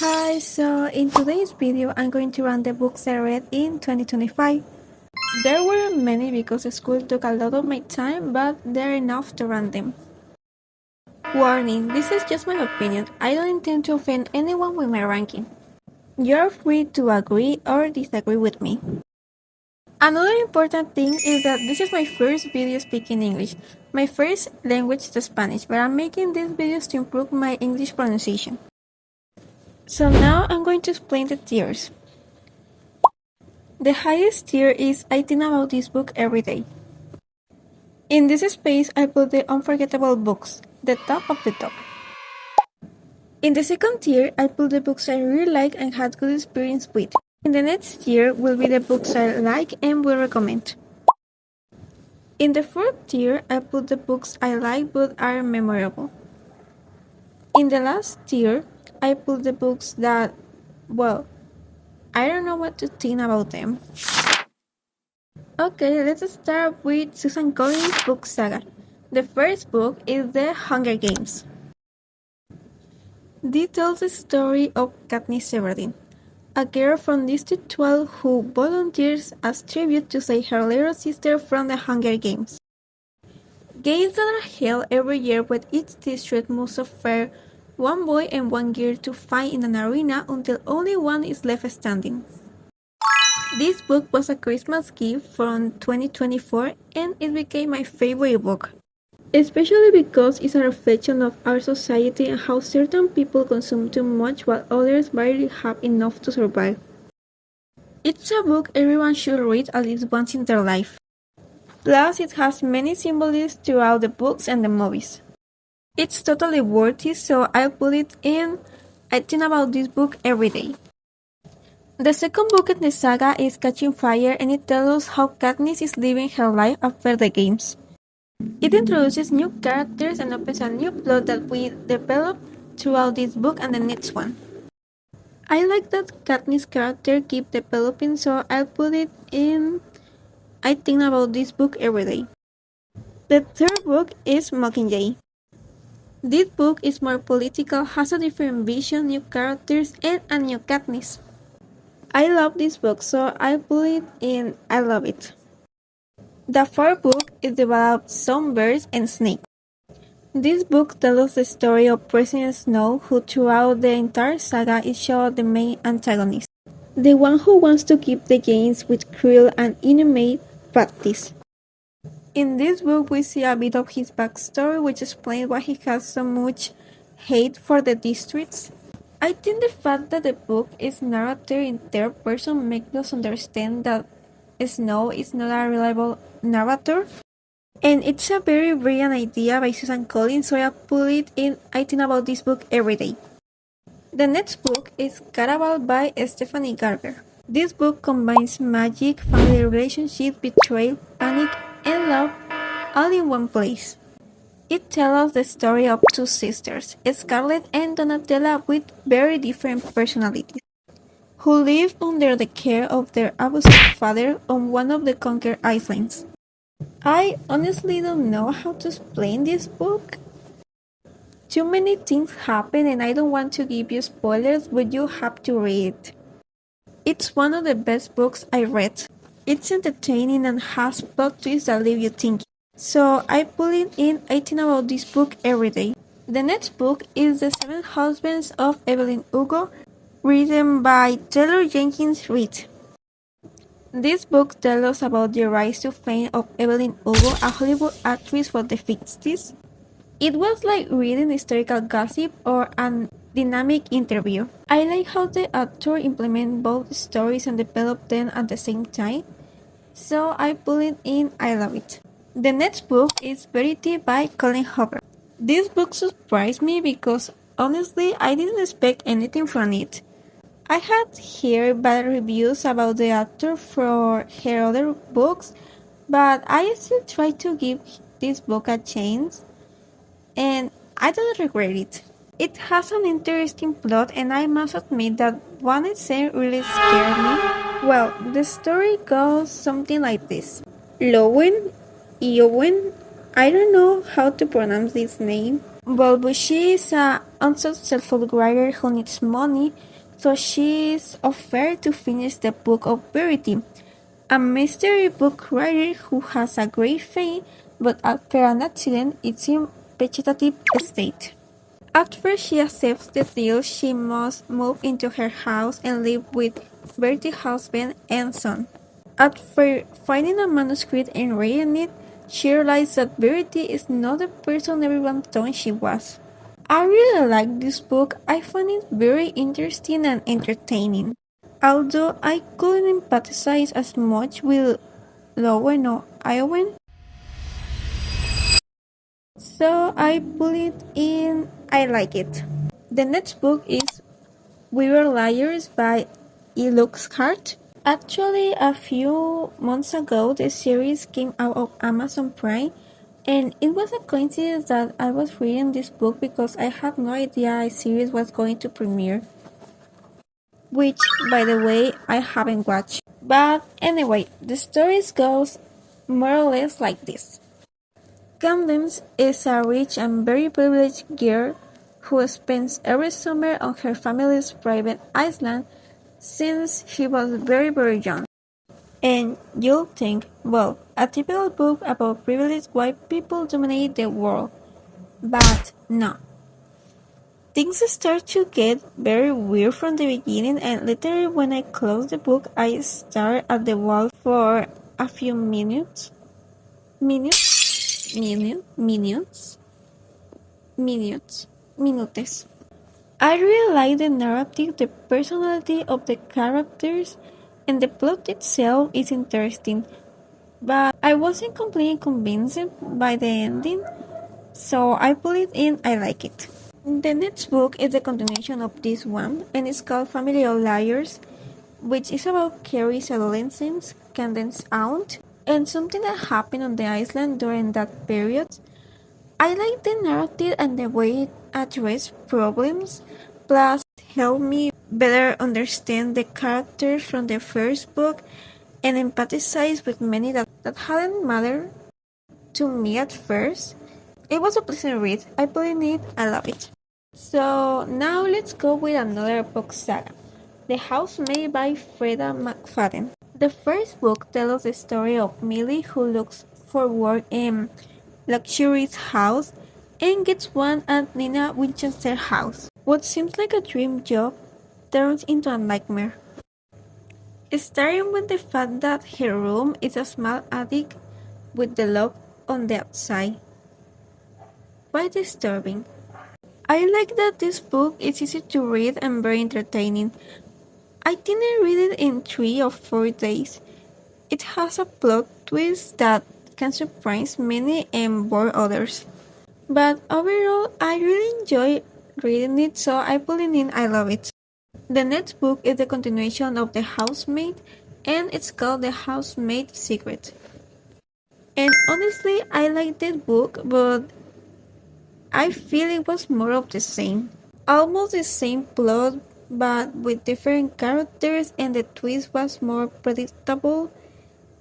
Hi, so in today's video I'm going to run the books I read in 2025. There were many because school took a lot of my time, but they're enough to run them. Warning, this is just my opinion. I don't intend to offend anyone with my ranking. You're free to agree or disagree with me. Another important thing is that this is my first video speaking English. My first language is Spanish, but I'm making these videos to improve my English pronunciation. So now I'm going to explain the tiers. The highest tier is I think about this book every day. In this space, I put the unforgettable books, the top of the top. In the second tier, I put the books I really like and had good experience with. In the next tier will be the books I like and will recommend. In the fourth tier, I put the books I like but are memorable. In the last tier, I put the books that, well, I don't know what to think about them. Okay, let's start with Susan Collins' book saga. The first book is The Hunger Games. This tells the story of Katniss Everdeen, a girl from District 12 who volunteers as tribute to save her little sister from the Hunger Games. Games that are held every year where each district must offer one boy and one girl to fight in an arena until only one is left standing. This book was a Christmas gift from 2024 and it became my favorite book, especially because it's a reflection of our society and how certain people consume too much while others barely have enough to survive. It's a book everyone should read at least once in their life. Plus, it has many symbolisms throughout the books and the movies. It's totally worth it, so I'll put it in I think about this book every day. The second book in the saga is Catching Fire and it tells us how Katniss is living her life after the games. It introduces new characters and opens a new plot that we develop throughout this book and the next one. I like that Katniss' character keeps developing, so I'll put it in I think about this book every day. The third book is Mockingjay. This book is more political, has a different vision, new characters, and a new Katniss. I love this book, so I put it in I love it. The fourth book is about Songbirds and Snakes. This book tells the story of President Snow, who throughout the entire saga is shown the main antagonist, the one who wants to keep the games with cruel and inhumane practice. In this book, we see a bit of his backstory, which explains why he has so much hate for the districts. I think the fact that the book is narrated in third person makes us understand that Snow is not a reliable narrator. And it's a very brilliant idea by Susan Collins, so I put it in I think about this book every day. The next book is Caraval by Stephanie Garber. This book combines magic, family relationships, betrayal, panic, and love all in one place. It tells us the story of two sisters, Scarlett and Donatella, with very different personalities, who live under the care of their abusive father on one of the conquered islands. I honestly don't know how to explain this book. Too many things happen and I don't want to give you spoilers, but you have to read it. It's one of the best books I read. It's entertaining and has plot twists that leave you thinking. So I put it in I think about this book every day. The next book is The Seven Husbands of Evelyn Hugo, written by Taylor Jenkins Reid. This book tells us about the rise to fame of Evelyn Hugo, a Hollywood actress for the 50s. It was like reading historical gossip or a dynamic interview. I like how the author implements both stories and develop them at the same time, so I put it in I love it. The next book is Verity by Colin Hoover. This book surprised me because honestly I didn't expect anything from it. I had heard bad reviews about the author for her other books, but I still tried to give this book a chance, and I don't regret it. It has an interesting plot, and I must admit that one scene really scared me. Well, the story goes something like this. Eowyn, I don't know how to pronounce this name. Well, but she is a unsuccessful writer who needs money, so she is offered to finish the Book of Verity, a mystery book writer who has a great fame, but after an accident it's in vegetative state. At first she accepts the deal. She must move into her house and live with Bertie's husband and son. After finding a manuscript and reading it, she realizes that Verity is not the person everyone thought she was. I really like this book. I find it very interesting and entertaining. Although I couldn't empathize as much with Lowen or Iowen, so I put it in I like it. The next book is We Were Liars by E. Lockhart. Actually, a few months ago, the series came out of Amazon Prime, and it was a coincidence that I was reading this book because I had no idea a series was going to premiere, which, by the way, I haven't watched. But anyway, the story goes more or less like this. Candace is a rich and very privileged girl who spends every summer on her family's private island since she was very young. And you'll think, well, a typical book about privileged white people dominate the world. But no. Things start to get very weird from the beginning, and literally when I closed the book, I stared at the wall for a few minutes. Minutes. I really like the narrative, the personality of the characters, and the plot itself is interesting, but I wasn't completely convinced by the ending, so I put it in I like it. The next book is the continuation of this one, and it's called Family of Liars, which is about Carrie's adolescence, Candace's aunt, and something that happened on the island during that period. I like the narrative and the way it addressed problems, plus it helped me better understand the characters from the first book and empathize with many that hadn't mattered to me at first. It was a pleasant read. I put in it, I love it. So now let's go with another book saga, The Housemaid by Freda McFadden. The first book tells the story of Millie who looks for work in luxurious house and gets one at Nina Winchester's house. What seems like a dream job turns into a nightmare. Starting with the fact that her room is a small attic with the lock on the outside. Quite disturbing. I like that this book is easy to read and very entertaining. I think I read it in 3 or 4 days. It has a plot twist that can surprise many and bore others. But overall, I really enjoy reading it, so I put it in I love it. The next book is the continuation of The Housemaid, and it's called The Housemaid's Secret. And honestly, I like this book, but I feel it was more of the same. Almost the same plot, but with different characters, and the twist was more predictable.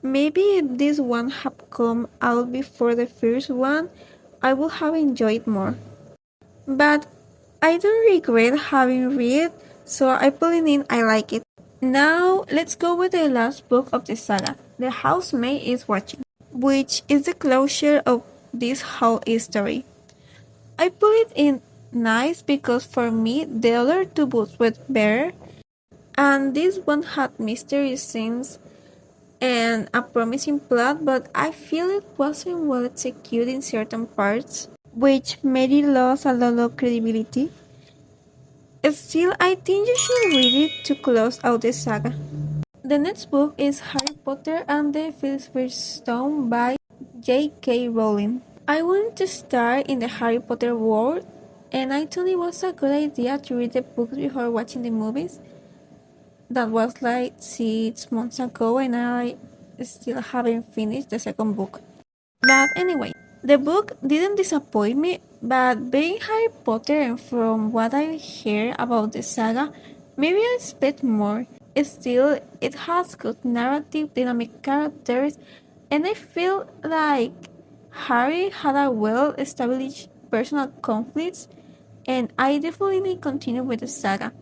Maybe if this one had come out before the first one, I would have enjoyed more. But I don't regret having read, so I put it in I like it. Now let's go with the last book of the saga, The Housemaid is Watching, which is the closure of this whole history. I put it in nice because for me the other two books were better, and this one had mystery scenes and a promising plot, but I feel it wasn't well executed in certain parts, which made it lose a lot of credibility. Still, I think you should read it to close out the saga. The next book is Harry Potter and the Philosopher's Stone by J.K. Rowling. I wanted to start in the Harry Potter world, and I thought it was a good idea to read the books before watching the movies. That was like 6 months ago, and I still haven't finished the second book. But anyway, the book didn't disappoint me, but being Harry Potter and from what I hear about the saga, maybe I expect more. Still, it has good narrative, dynamic characters, and I feel like Harry had a well-established personal conflicts, and I definitely continue with the saga.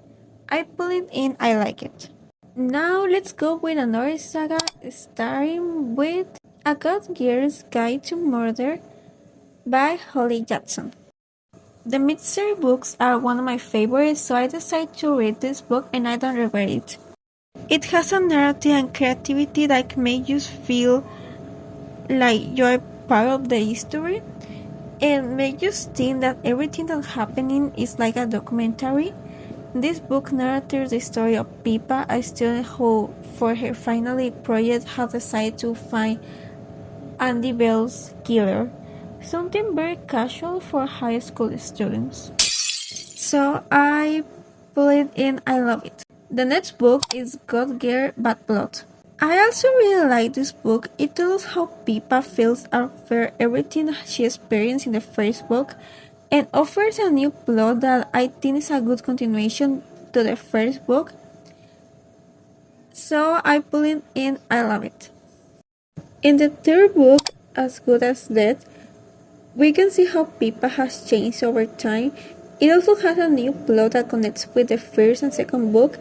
I pull it in, I like it. Now let's go with another saga starting with A God Girl's Guide to Murder by Holly Jackson. The mystery books are one of my favorites, so I decided to read this book and I don't regret it. It has a narrative and creativity that make you feel like you're part of the history and make you think that everything that's happening is like a documentary. This book narrates the story of Pippa, a student who, for her final project, has decided to find Andy Bell's killer, something very casual for high school students. So I put it in, I love it. The next book is God Girl Bad Blood. I also really like this book. It tells how Pippa feels after everything she experienced in the first book and offers a new plot that I think is a good continuation to the first book. So I put it in, I love it. In the third book, As Good as Dead, we can see how Pippa has changed over time. It also has a new plot that connects with the first and second book,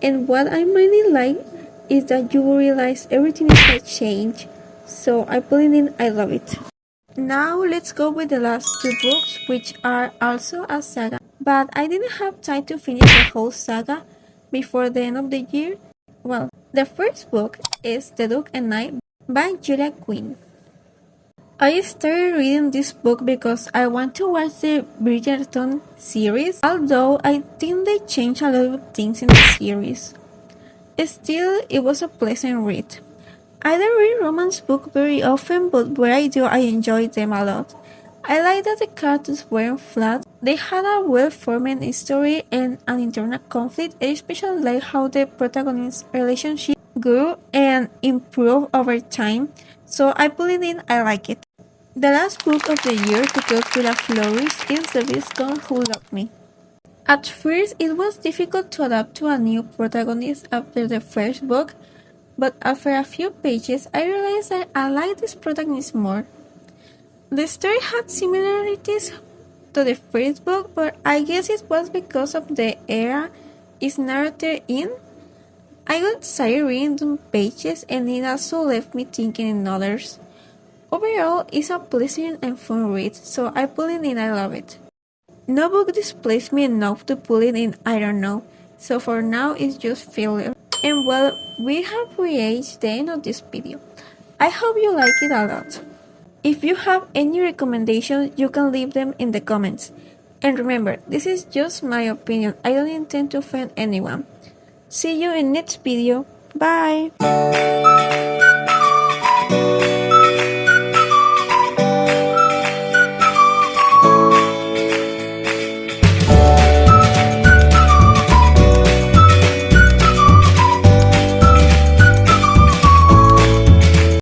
and what I really like is that you will realize everything is a change. So I put it in, I love it. Now let's go with the last two books, which are also a saga, but I didn't have time to finish the whole saga before the end of the year. Well, the first book is The Duke and I by Julia Quinn. I started reading this book because I want to watch the Bridgerton series, although I think they changed a lot of things in the series. Still, it was a pleasant read. I don't read romance books very often, but where I do, I enjoy them a lot. I like that the characters weren't flat. They had a well-formed story and an internal conflict. I especially like how the protagonist's relationship grew and improved over time. So I put it in, I like it. The last book of the year to close with a flourish is The Viscount Who Loved Me. At first, it was difficult to adapt to a new protagonist after the first book, but after a few pages, I realized that I liked this protagonist more. The story had similarities to the first book, but I guess it was because of the era it's narrated in. I got excited reading some pages, and it also left me thinking in others. Overall, it's a pleasant and fun read, so I put it in, I love it. No book displeased me enough to put it in I don't know, so for now it's just failure. And well, we have reached the end of this video. I hope you like it a lot. If you have any recommendations, you can leave them in the comments. And remember, this is just my opinion, I don't intend to offend anyone. See you in next video, bye!